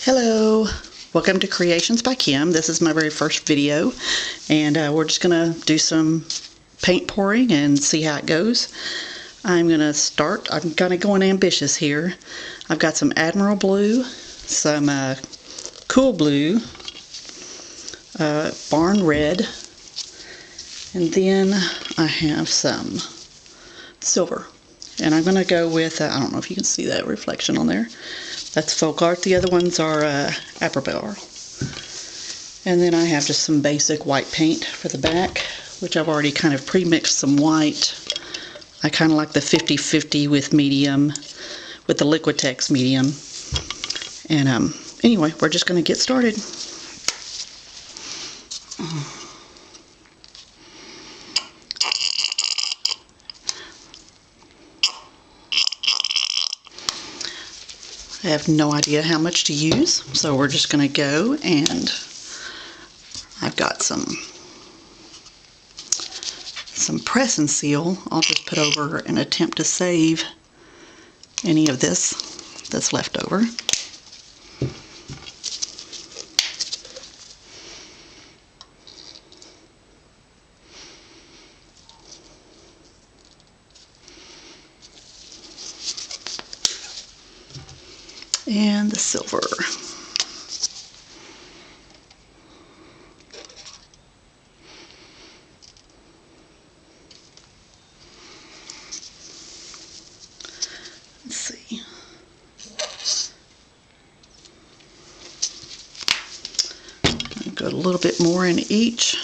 Hello, welcome to Creations by Kim. This is my very first video, and we're just gonna do some paint pouring and see how it goes. I'm gonna kind of going ambitious here. I've got some Admiral Blue, some Cool Blue, Barn Red, and then I have some silver. And I'm gonna go with, I don't know if you can see that reflection on there. That's Folk Art. The other ones are Acrylic. And then I have just some basic white paint for the back, which I've already kind of pre-mixed some white. I kind of like the 50-50 with medium, with the Liquitex medium. And anyway, we're just going to get started. I have no idea how much to use, so we're just going to go, and I've got some press and seal. I'll just put over and attempt to save any of this that's left over. And the silver. Let's see. I'll go a little bit more in each.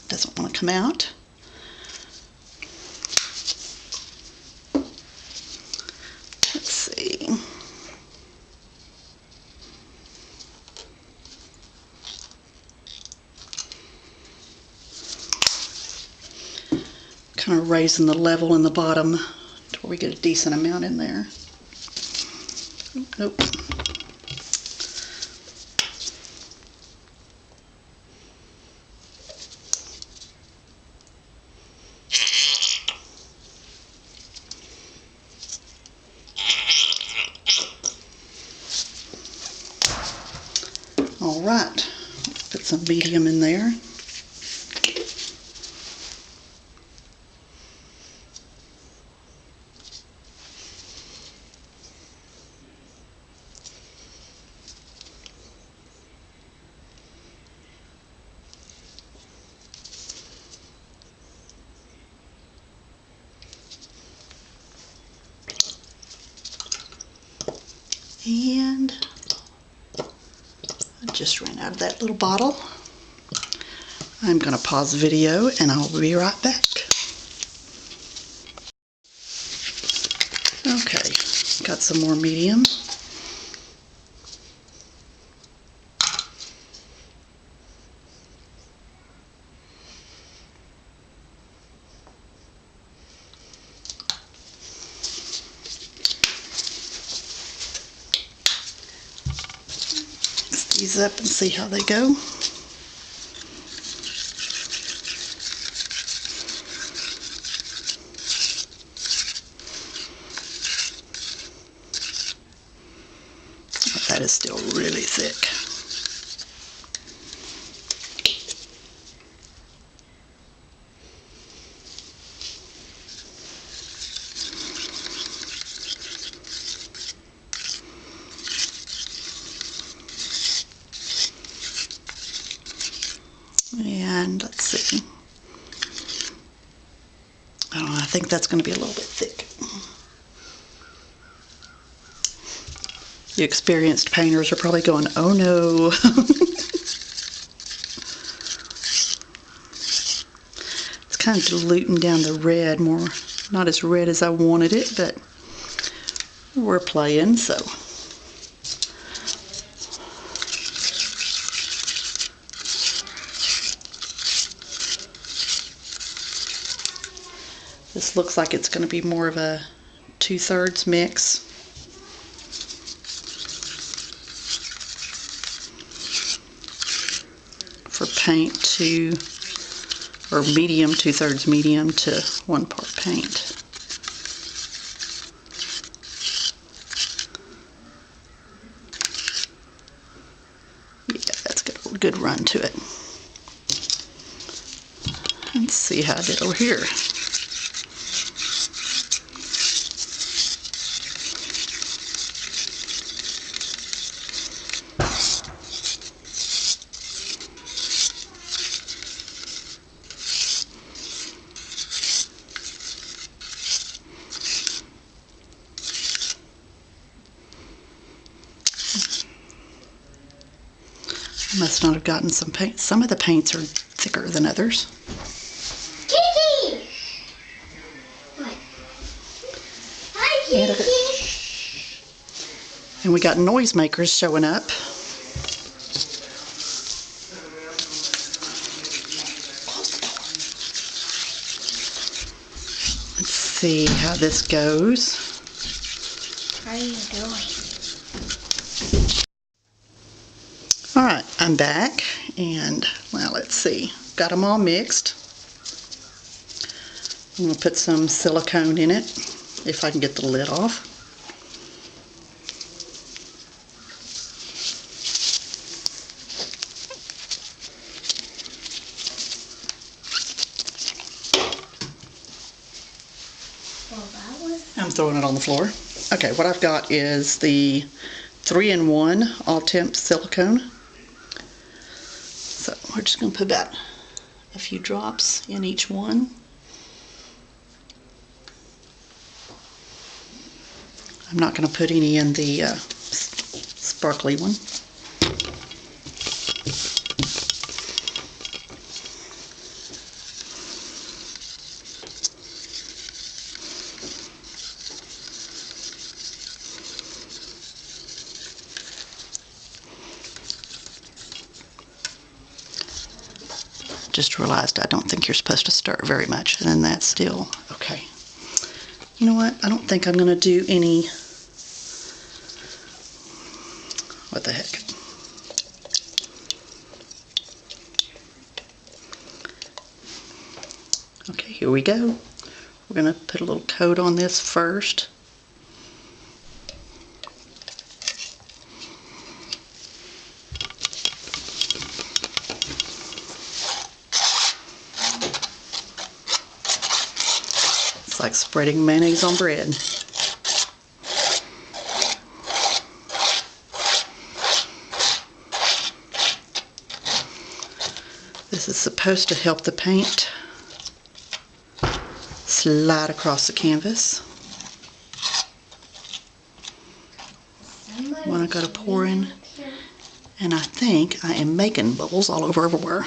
Doesn't want to come out. Let's see. Kind of raising the level in the bottom to where we get a decent amount in there. Nope. All right, put some medium in there. And I just ran out of that little bottle. I'm going to pause the video and I'll be right back. Okay, got some more medium. These up and see how they go. That is still really thick. And let's see. I don't know, I think that's going to be a little bit thick. You experienced painters are probably going, oh no. It's kind of diluting down the red more. Not as red as I wanted it, but we're playing, so. This looks like it's going to be more of a 2/3 mix. For paint to or medium, 2/3 medium to 1 part paint. Yeah, that's got a good run to it. Let's see how I did over here. I must not have gotten some paint. Some of the paints are thicker than others. Kiki! What? Hi, Kiki! And we got noisemakers showing up. Let's see how this goes. How are you doing? Alright, I'm back, and, well, let's see. Got them all mixed. I'm going to put some silicone in it, if I can get the lid off. Well, that was... I'm throwing it on the floor. Okay, what I've got is the 3-in-1 all-temp silicone. So we're just going to put about a few drops in each one. I'm not going to put any in the sparkly one. Just realized I don't think you're supposed to stir very much, and then that's still okay. You know what? I don't think I'm going to do any. What the heck? Okay, here we go. We're going to put a little coat on this first. It's like spreading mayonnaise on bread. This is supposed to help the paint slide across the canvas. When I go to pour in, and I think I am making bubbles all over everywhere.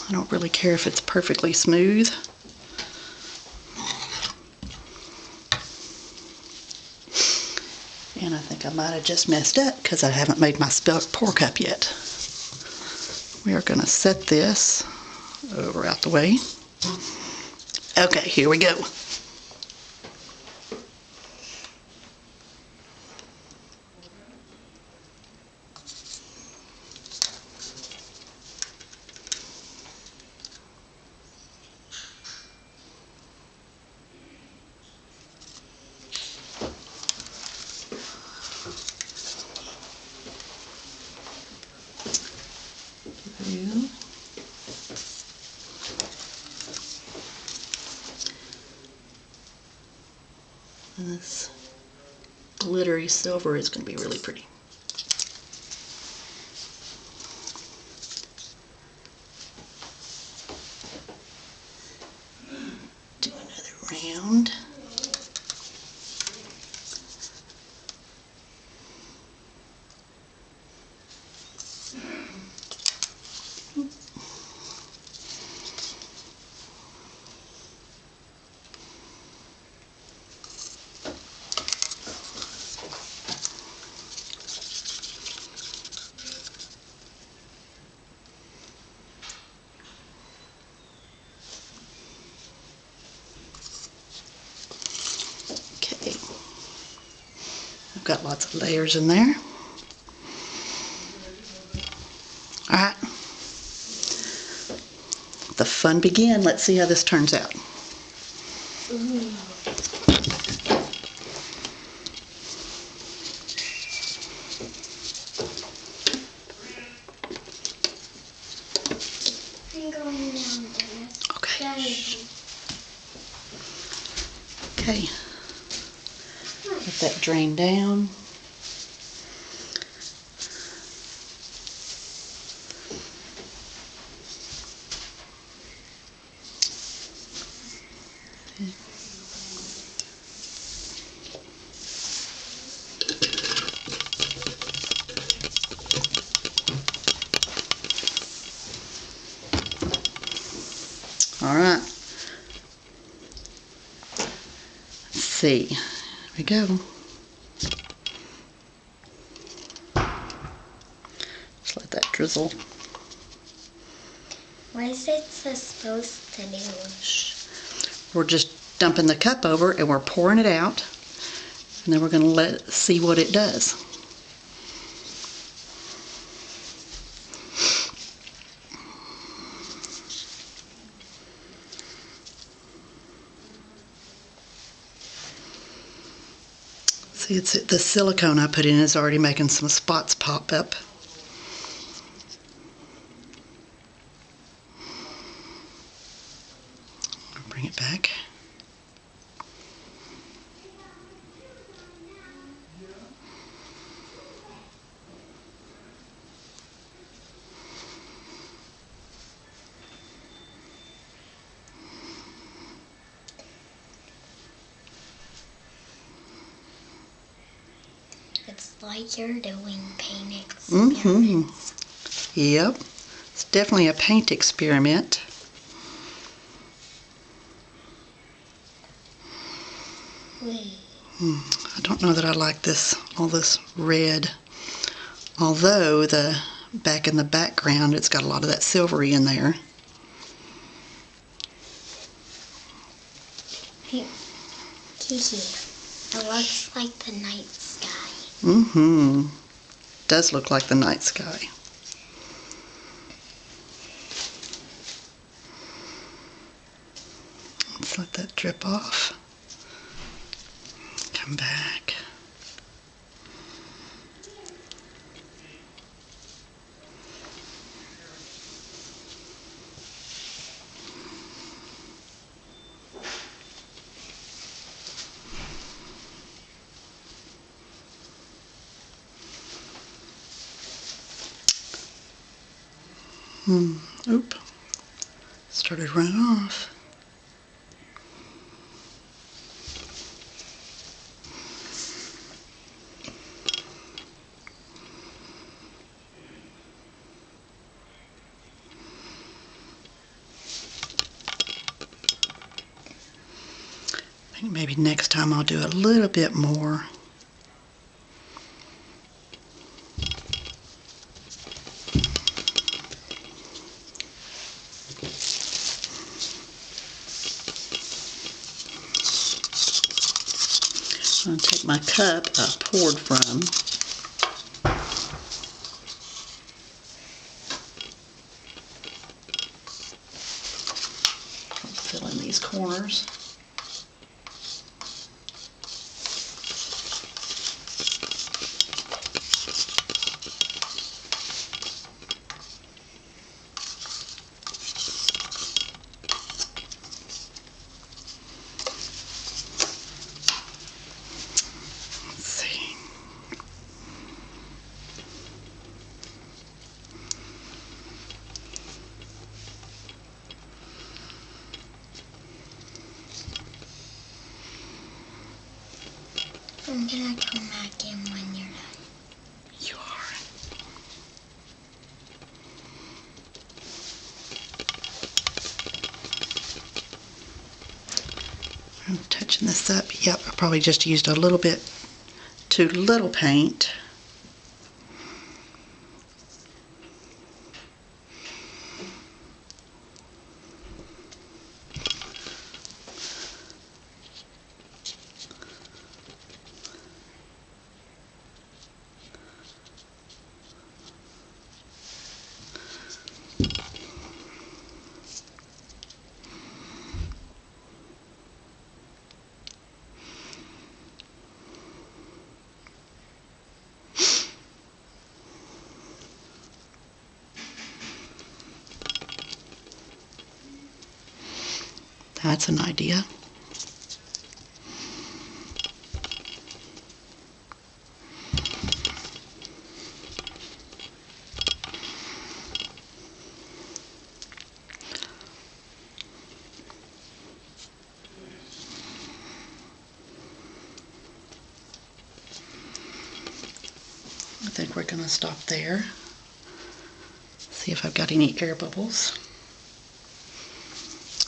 I don't really care if it's perfectly smooth. And I think I might have just messed up because I haven't made my pour cup yet. We are going to set this over out the way. Okay, here we go. And this glittery silver is going to be really pretty. Do another round. I've got lots of layers in there. Alright. The fun begin. Let's see how this turns out. Ooh. I'm going down, Dennis. Okay. Okay. Let that drain down. All right. Let's see. Here we go. Just let that drizzle. What is it supposed to do? We're just dumping the cup over and we're pouring it out, and then we're going to see what it does. See, it's the silicone I put in is already making some spots pop up. Bring it back. It's like you're doing paint experiments. Yep. It's definitely a paint experiment. I don't know that I like this, all this red. Although back in the background it's got a lot of that silvery in there. Kiki, it looks like the night sky. Does look like the night sky. Let's let that drip off. Come back. Oop. Started running off. I think maybe next time I'll do a little bit more. I'm going to take my cup I poured from. Fill in these corners. I'm gonna come back in when you're done. You are. I'm touching this up. Yep, I probably just used a little bit too little paint. That's an idea. I think we're going to stop there. See if I've got any air bubbles.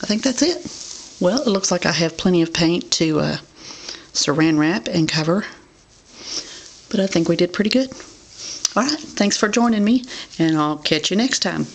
I think that's it. Well, it looks like I have plenty of paint to saran wrap and cover. But I think we did pretty good. Alright, thanks for joining me, and I'll catch you next time.